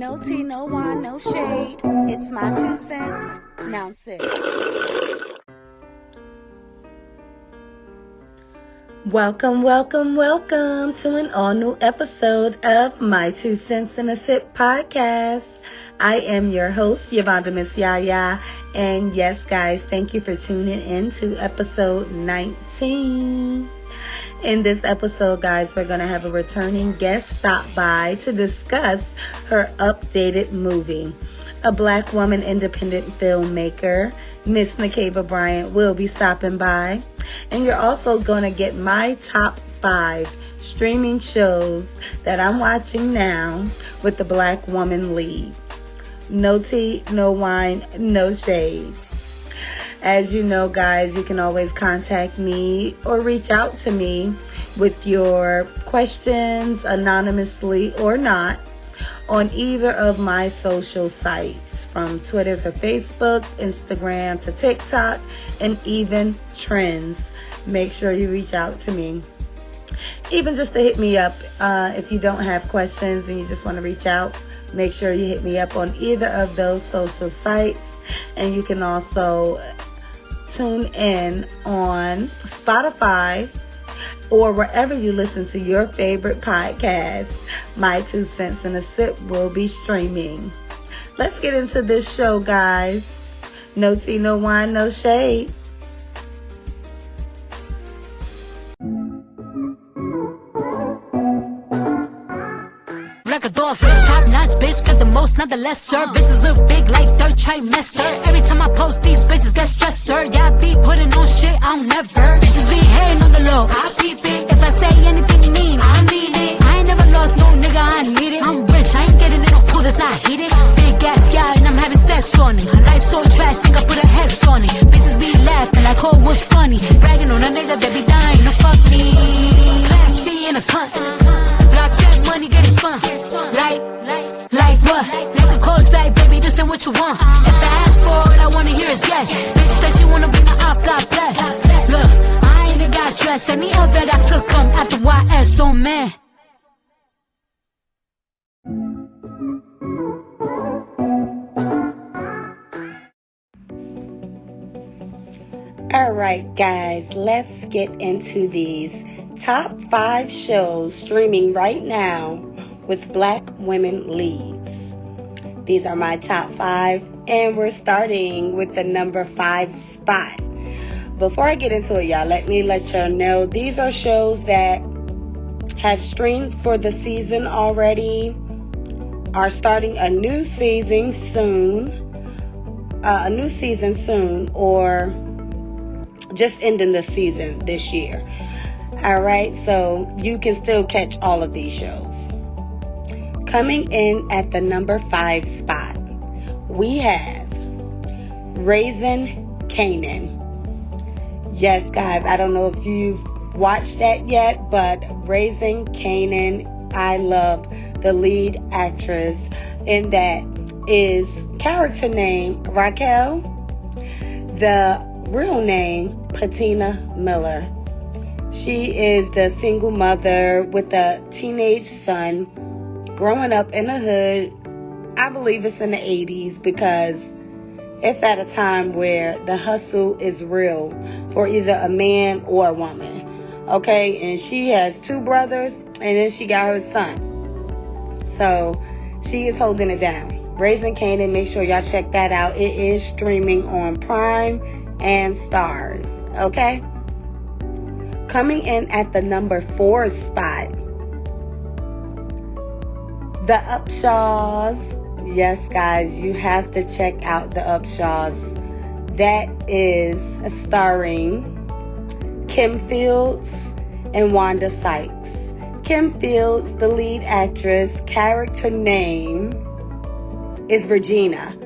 No tea, no wine, no shade. It's my 2 cents. Now sit. Welcome to an all-new episode of My 2 Cents in a Sip podcast. I am your host, YaVonda MsYaYa, and yes, guys, thank you for tuning in to episode 19. In this episode, guys, we're going to have a returning guest stop by to discuss her updated movie. A Black woman independent filmmaker, Miss Nakeva Bryant, will be stopping by. And you're also going to get my top 5 streaming shows that I'm watching now with the Black woman lead. No tea, no wine, no shade. As you know, guys, you can always contact me or reach out to me with your questions, anonymously or not, on either of my social sites, from Twitter to Facebook, Instagram to TikTok, and even Trends. Make sure you reach out to me. Even just to hit me up, if you don't have questions and you just want to reach out, make sure you hit me up on either of those social sites. And you can also tune in on Spotify or wherever you listen to your favorite podcast. My 2 Cents in a Sip will be streaming. Let's get into this show, guys. No tea, no wine, no shade. Like a dolphin, top notch bitch, got the most, not the lesser. Bitches look big like third trimester. Every time I post these bitches get stressed, sir. Yeah, I be putting on shit, I don't never. Bitches be hating on the low, I peep it. If I say anything mean, I mean it. I ain't never lost no nigga, I need it. I'm rich, I ain't getting in no pool that's not heated. Big ass guy and I'm having sex on it. My life so trash, think I put a hex on it. Bitches be laughing like, oh, what's funny? Bragging on a nigga that be dying to fuck me. Class C in a cunt. Block that money, get it spun. Like what? Like a coach bag, baby, this ain't what you want. If I ask for it, I wanna hear is yes. Bitch said she wanna be my op, God bless. Look, I ain't even got dressed. Any L that I took come after YS, oh man. Alright, guys, let's get into these top 5 shows streaming right now with Black women leads. These are my top 5, and we're starting with the number 5 spot. Before I get into it, y'all, let y'all know these are shows that have streamed for the season already, are starting a new season soon, or just ending the season this year. Alright, so you can still catch all of these shows. Coming in at the number 5 spot, we have Raising Kanan. Yes, guys, I don't know if you've watched that yet, but Raising Kanan, I love the lead actress in that is character name Raquel, the real name Patina Miller. She is the single mother with a teenage son, growing up in the hood. I believe it's in the 80s because it's at a time where the hustle is real for either a man or a woman. Okay, and she has 2 brothers, and then she got her son. So she is holding it down. Raising Kanan, make sure y'all check that out. It is streaming on Prime and Starz. Okay? Coming in at the number 4 spot, The Upshaws. Yes, guys, you have to check out The Upshaws. That is starring Kim Fields and Wanda Sykes. Kim Fields, the lead actress, character name is Regina.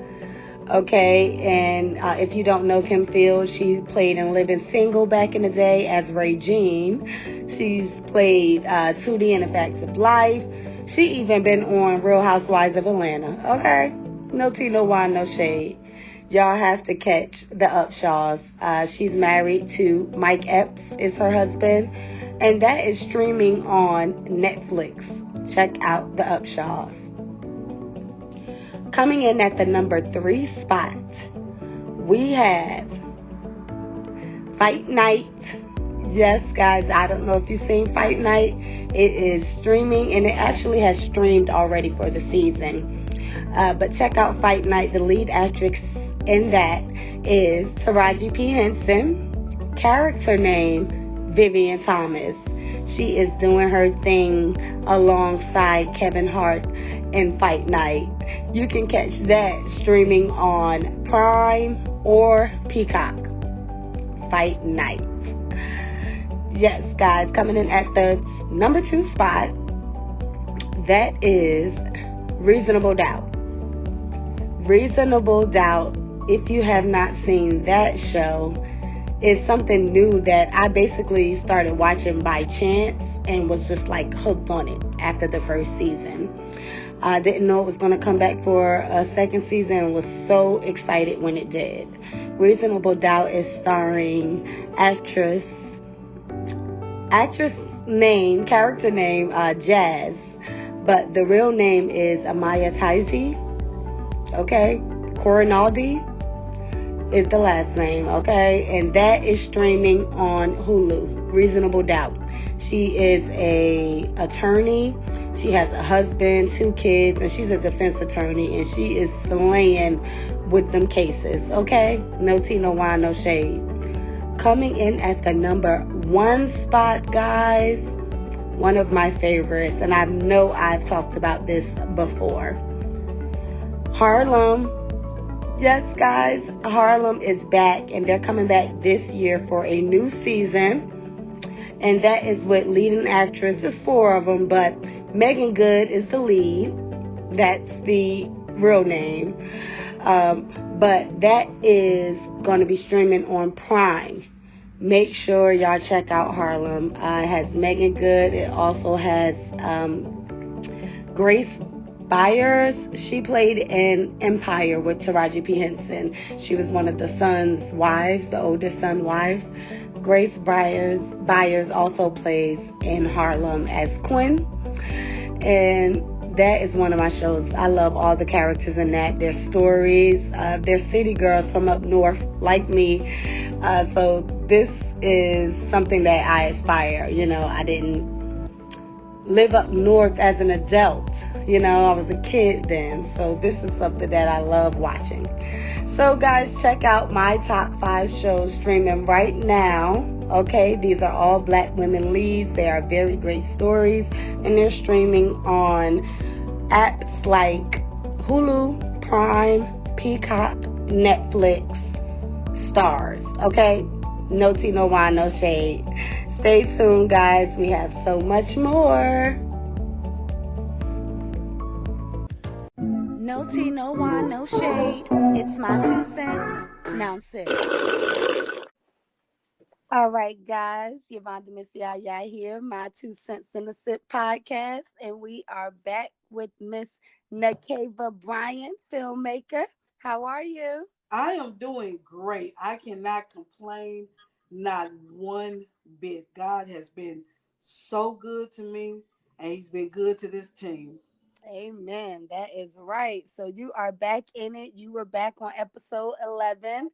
Okay, and if you don't know Kim Fields, she played in Living Single back in the day as Regine. She's played Tootie in The Facts of Life. She even been on Real Housewives of Atlanta. Okay, no tea, no wine, no shade. Y'all have to catch The Upshaws. She's married to Mike Epps, is her husband, and that is streaming on Netflix. Check out The Upshaws. Coming in at the number 3 spot, we have Fight Night. Yes, guys, I don't know if you've seen Fight Night. It is streaming, and it actually has streamed already for the season. But check out Fight Night. The lead actress in that is Taraji P. Henson. Character name, Vivian Thomas. She is doing her thing alongside Kevin Hart in Fight Night. You can catch that streaming on Prime or Peacock. Fight Night. Yes, guys, coming in at the number 2 spot, that is Reasonable Doubt. Reasonable Doubt, if you have not seen that show, is something new that I basically started watching by chance and was just like hooked on it after the first season. I didn't know it was going to come back for a second season and was so excited when it did. Reasonable Doubt is starring character name, Jazz, but the real name is Amaya Taisi. Okay, Corinaldi is the last name. Okay, and that is streaming on Hulu. Reasonable Doubt. She is a attorney. She has a husband, 2 kids, and she's a defense attorney, and she is slaying with them cases. Okay, no tea, no wine, no shade. Coming in at the number 1 spot, guys, one of my favorites, and I know I've talked about this before. Harlem. Yes, guys, Harlem is back, and they're coming back this year for a new season, and that is with leading actress. There's 4 of them, but Megan Good is the lead. That's the real name. But that is going to be streaming on Prime. Make sure y'all check out Harlem. It has Megan Good. It also has Grace Byers. She played in Empire with Taraji P. Henson. She was one of the son's wives, the oldest son's wife. Grace Byers also plays in Harlem as Quinn. And that is one of my shows. I love all the characters in that. Their stories. They're city girls from up north, like me. So this is something that I aspire. You know, I didn't live up north as an adult. You know, I was a kid then. So this is something that I love watching. So guys, check out my top 5 shows streaming right now. Okay, these are all black women leads. They are very great stories, and they're streaming on apps like Hulu, Prime, Peacock, Netflix, Starz. Okay, no tea, no wine, no shade. Stay tuned, guys. We have so much more. No tea, no wine, no shade. It's my 2 cents. Now sit. All right, guys. YaVonda MsYaYa here, my 2 cents in a sip podcast, and we are back with Miss Nakeva Bryant, filmmaker. How are you? I am doing great. I cannot complain, not one bit. God has been so good to me, and He's been good to this team. Amen. That is right. So you are back in it. You were back on episode 11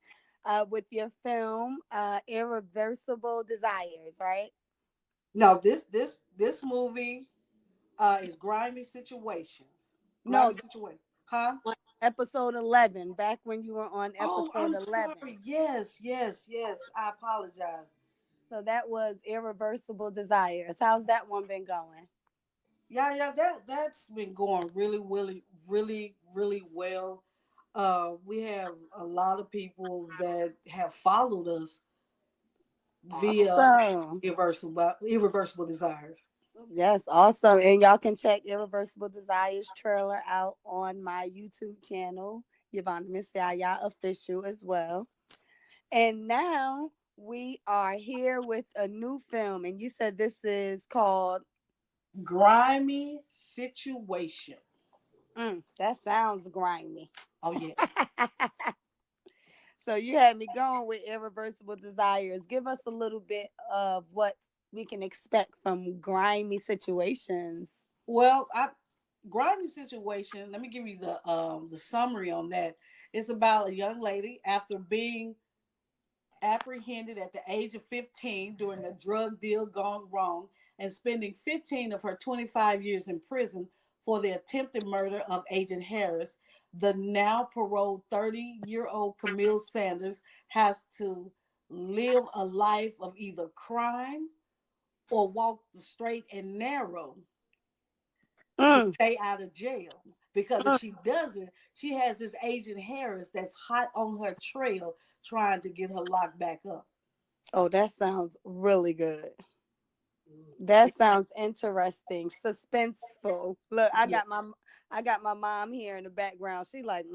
with your film, Irreversible Desires, right? No, this movie is grimy situations. No, Grimy situation, huh? on episode 11, back when you were on Oh, episode I'm 11. sorry. Yes. I apologize. So that was Irreversible Desires. How's that one been going? Yeah. That's been going really well. We have a lot of people that have followed us via Awesome. irreversible desires. Yes, awesome. And y'all can check Irreversible Desires trailer out on my YouTube channel, YaVonda MsYaYa official as well. And now we are here with a new film, and you said this is called Grimy situation. That sounds grimy. Oh yes. So you had me going with Irreversible Desires. Give us a little bit of what we can expect from grimy situations. Well, Grimy Situation. Let me give you the summary on that. It's about a young lady after being apprehended at the age of 15 during a drug deal gone wrong and spending 15 of her 25 years in prison for the attempted murder of Agent Harris. The now paroled 30-year-old Camille Sanders has to live a life of either crime or walk the straight and narrow to stay out of jail. Because if she doesn't, she has this Agent Harris that's hot on her trail trying to get her locked back up. Oh, that sounds really good. That sounds interesting, suspenseful. Look, Yeah. I got my mom here in the background. She like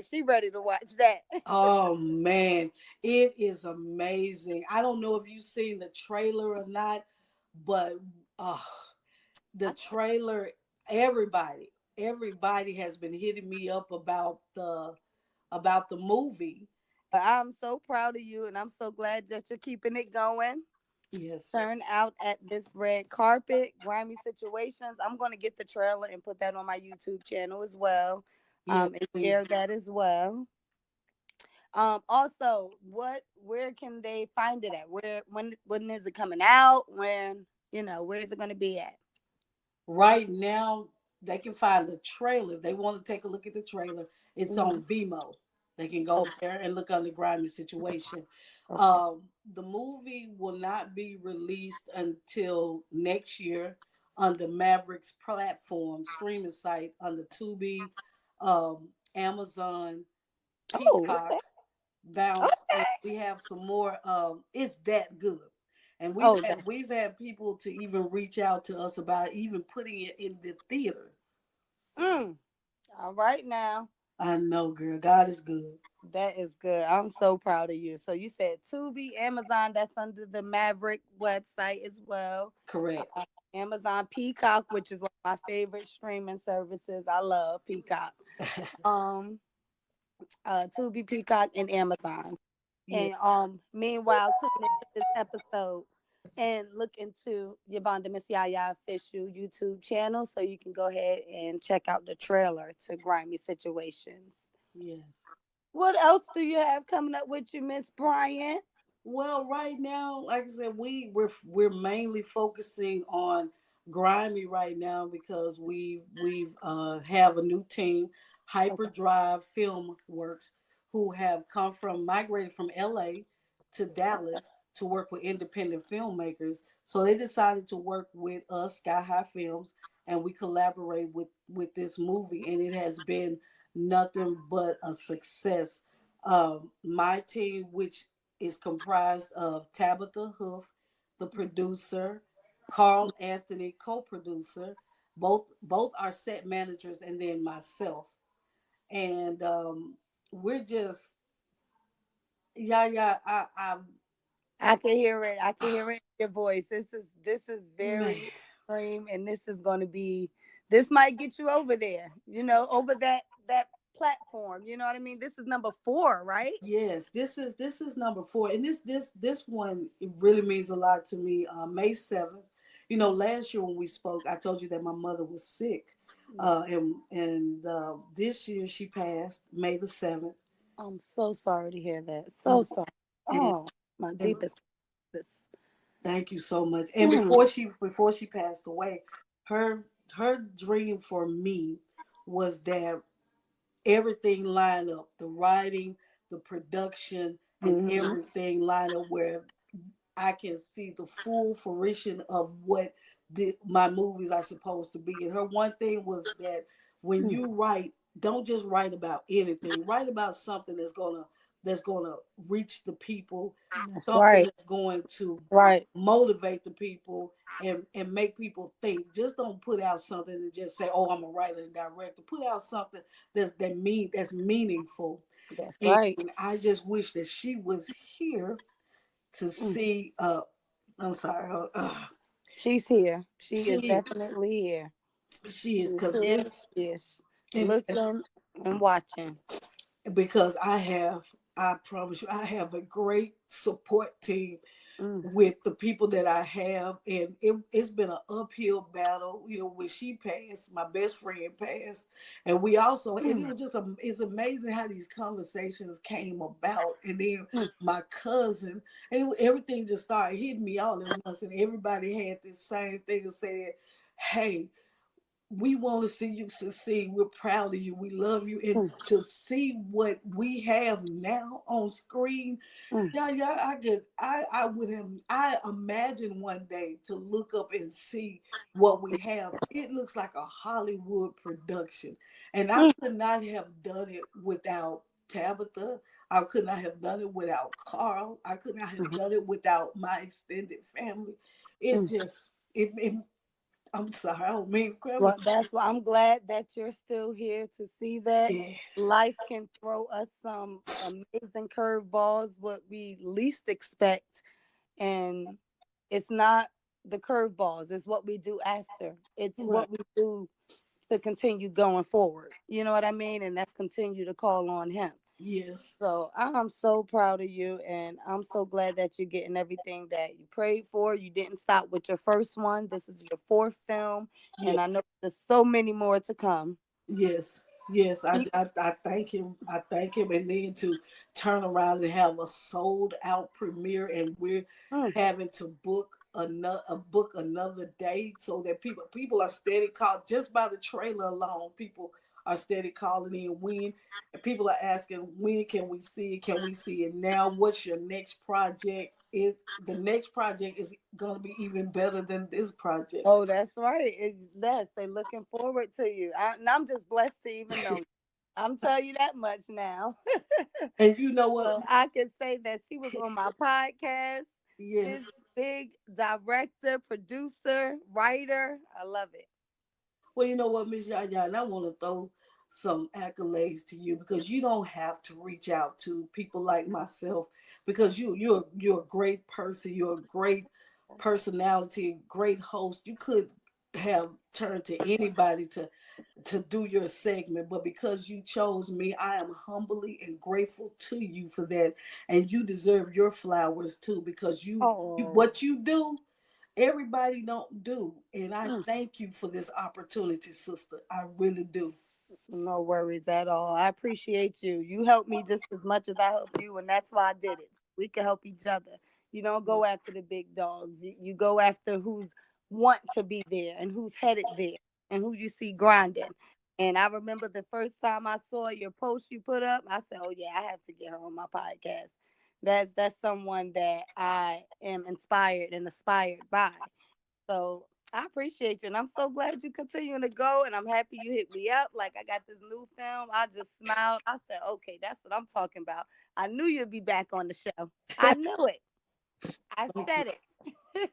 she ready to watch that. Oh man, it is amazing. I don't know if you've seen the trailer or not, but uh, the trailer, everybody has been hitting me up about the movie. I'm so proud of you, and I'm so glad that you're keeping it going. Yes. Turn out at this red carpet, grimy situations. I'm going to get the trailer and put that on my YouTube channel as well, Yeah, and please. share that as well. Also, where can they find it at? When is it coming out? Where is it going to be at? Right now, they can find the trailer. If they want to take a look at the trailer, it's Mm-hmm. on Vimeo. They can go Okay. there and look on the Grimy Situation. Okay. The movie will not be released until next year on the Mavericks platform streaming site under Tubi, Amazon, Oh, Peacock, okay. Bounce, and Okay. we have some more. It's that good, and Oh, that. we've had people to even reach out to us about even putting it in the theater. Mm. All right now. I know, girl. God is good. That is good. I'm so proud of you. So you said Tubi, Amazon. That's under the Maverick website as well. Correct. Uh, Amazon Peacock, which is one of my favorite streaming services. I love Peacock. Um, Tubi, Peacock, and Amazon. Yeah. And meanwhile, tune into this episode and look into YaVonda MsYaYa official YouTube channel so you can go ahead and check out the trailer to Grimy Situations. Yes. What else do you have coming up with you, Miss Bryant? Well, right now, like I said, we're mainly focusing on grimy right now because we have a new team, Okay. Hyperdrive Film Works, who have migrated from LA to Dallas to work with independent filmmakers. So they decided to work with us, Sky High Films, and we collaborate with this movie, and it has been nothing but a success. My team, which is comprised of Tabitha Hoof, the producer, Carl Anthony, co-producer. Both are set managers, and then myself. And we're just yeah. I can hear it. I can hear it in your voice. This is Man, very extreme, and this is going to be. This might get you over there. Over that platform. You know what I mean? This is number 4, right? yes, this is number 4, and this one it really means a lot to me. May 7th. Last year when we spoke, I told you that my mother was sick, and this year she passed May 7th. I'm so sorry to hear that. Um, So sorry. and, Oh, my and deepest. thank you so much. And before she passed away, her her dream for me was that everything lined up, the writing, the production, and Mm-hmm. everything lined up where I can see the full fruition of what my movies are supposed to be. And her one thing was that when you write, don't just write about anything. Write about something that's gonna reach the people, That's something right. that's going to Right. motivate the people and make people think. Just don't put out something and just say, "Oh, I'm a writer and director." Put out something that's meaningful. That's And right. I just wish that she was here to Mm. see. I'm sorry. She's here. She is She definitely here. she is She's because here. it's She is and looking and watching. because I promise you, I have a great support team. Mm. with the people that I have, and it's been an uphill battle. When she passed, my best friend passed, and we also, and it was just it's amazing how these conversations came about, and then my cousin, and everything just started hitting me all at once, and everybody had this same thing and said, "Hey, we want to see you succeed. We're proud of you. We love you." And to see what we have now on screen, yeah, I would have, I imagine one day to look up and see what we have. It looks like a Hollywood production, and I could not have done it without Tabitha. I could not have done it without Carl. I could not have done it without my extended family. It's just it. I'm sorry, I don't mean to cry, but Well, that's why I'm glad that you're still here to see that yeah, life can throw us some amazing curveballs, what we least expect. And it's not the curveballs, it's what we do after. It's right. what we do to continue going forward. You know what I mean? And that's continue to call on him. Yes, So I'm so proud of you, and I'm so glad that you're getting everything that you prayed for. You didn't stop with your first one. This is your fourth film, yes, and I know there's so many more to come. yes, yes. I thank him. I thank him, and then to turn around and have a sold out premiere, and we're Mm. having to book another date so that people are steady called just by the trailer alone. People are steady calling in when, and people are asking, when can we see it? Can we see it now? What's your next project? The next project is going to be even better than this project. Oh, that's right. They're looking forward to you. And I'm just blessed to even know you. I'm telling you that much now. And you know what? So I can say that she was on my podcast. This Yes. big director, producer, writer. I love it. Well, you know what, Miss Yaya, and I want to throw some accolades to you because you don't have to reach out to people like myself because you're a great person. You're a great personality, great host. You could have turned to anybody to do your segment, but because you chose me, I am humbly and grateful to you for that, and you deserve your flowers too because you Oh, what you do everybody don't do, and I thank you for this opportunity, sister. I really do. no worries at all. I appreciate you. You helped me just as much as I helped you, and that's why I did it. We can help each other. You don't go after the big dogs. You go after who's want to be there and who's headed there and who you see grinding. And I remember the first time I saw your post you put up, I said, "Oh yeah, I have to get her on my podcast." That's someone that I am inspired and aspired by. So I appreciate you, and I'm so glad you continuing to go. And I'm happy you hit me up. Like I got this new film. I just smiled. I said, "Okay, that's what I'm talking about." I knew you'd be back on the show. I knew it. I Thank you. said it.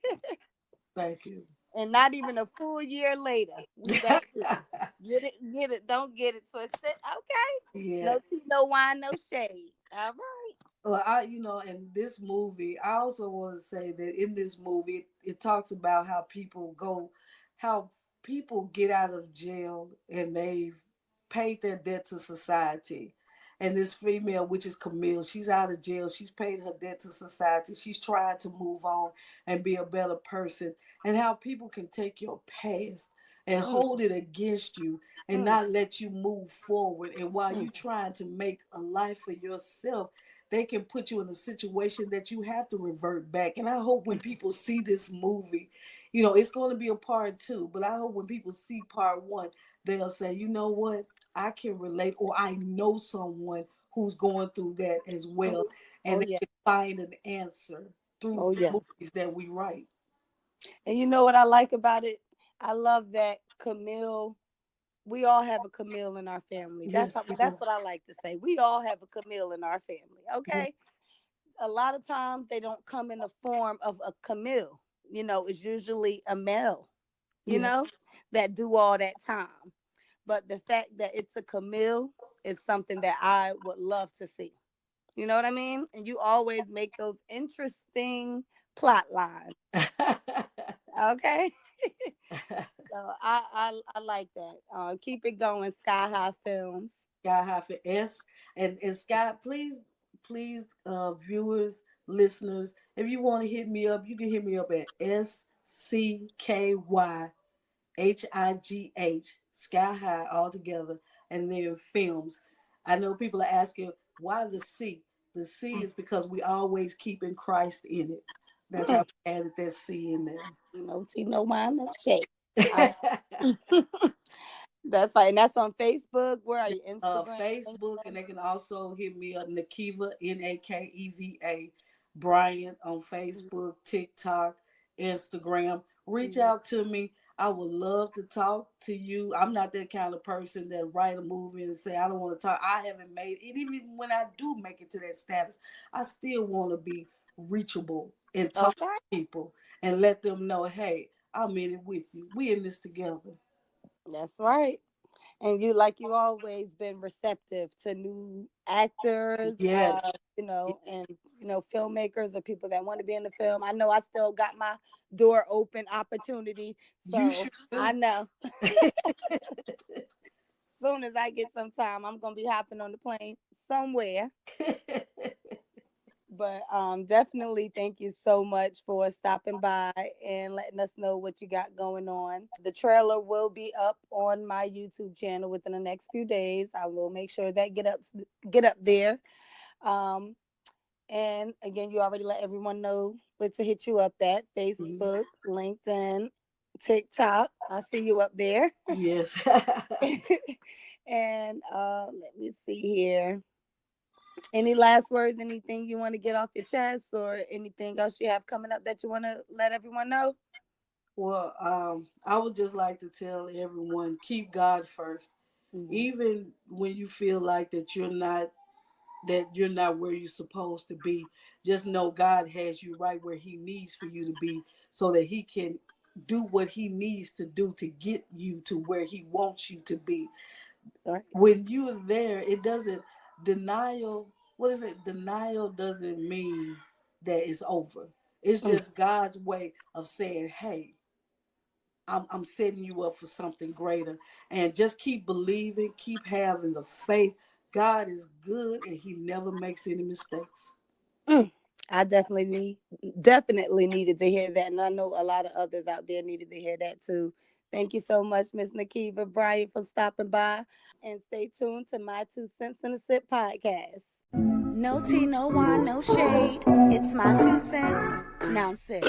Thank you. And not even a full year later, we back here. Get it, get it. Don't get it twisted. Okay. Yeah. No tea, no wine, no shade. All right. Well, in this movie, I also want to say that in this movie, it talks about how people get out of jail and they've paid their debt to society. And this female, which is Camille, she's out of jail. She's paid her debt to society. She's trying to move on and be a better person. And how people can take your past and Mm, hold it against you and mm, not let you move forward. And while mm. you're trying to make a life for yourself, they can put you in a situation that you have to revert back. And I hope when people see this movie, it's going to be a part two, but I hope when people see part one, they'll say, you know what, I can relate, or I know someone who's going through that as well. Oh And they yeah. can find an answer through Oh the yes. movies that we write. And you know what I like about it? I love that Camille. We all have a Camille in our family. Yes, we That's do. what I like to say. We all have a Camille in our family. Okay. A lot of times they don't come in the form of a Camille. It's usually a male, you Yes. know, that do all that time. But the fact that it's a Camille is something that I would love to see. You know what I mean? And you always make those interesting plot lines. Okay. So I like that. Keep it going, Sky High Films. Sky hyphen S and Sky, please please, viewers, listeners, if you want to hit me up, you can hit me up at SCKYHIGH, Sky High all together, and then films. I know people are asking why the C. The C is because we always keeping Christ in it. That's how we added that C in there. No tea, no wine, no shade. That's fine. That's on Facebook. Where are you? Instagram? Facebook, and they can also hit me up, Nakeva, Nakeva Bryant, on Facebook, TikTok, Instagram. Reach out to me. I would love to talk to you. I'm not that kind of person that write a movie and say I don't want to talk. I haven't made it. Even when I do make it to that status, I still want to be reachable and talk to people and let them know, hey, I'm in it with you. We in this together. That's right. And you always been receptive to new actors, Yes. and filmmakers or people that want to be in the film. I know I still got my door open opportunity, so You should. I know. Soon as I get some time, I'm gonna be hopping on the plane somewhere. But definitely thank you so much for stopping by and letting us know what you got going on. The trailer will be up on my YouTube channel within the next few days. I will make sure that get up there. And again, you already let everyone know where to hit you up at: Facebook, LinkedIn, TikTok. I see you up there. Yes. And let me see here. Any last words, anything you want to get off your chest, or anything else you have coming up that you want to let everyone know? Well, I would just like to tell everyone, keep God 1st. Even when you feel like that you're not where you're supposed to be, just know God has you right where he needs for you to be, so that he can do what he needs to do to get you to where he wants you to be. Right. When you are there, it doesn't denial. What is it? Denial doesn't mean that it's over. It's just God's way of saying, "Hey, I'm setting you up for something greater," and just keep believing, keep having the faith. God is good, and He never makes any mistakes. I definitely needed to hear that, and I know a lot of others out there needed to hear that too. Thank you so much, Miss Nakeva Bryant, for stopping by, and stay tuned to My 2 Cents in a Sip podcast. No tea, no wine, no shade. It's my 2 cents. Now sit.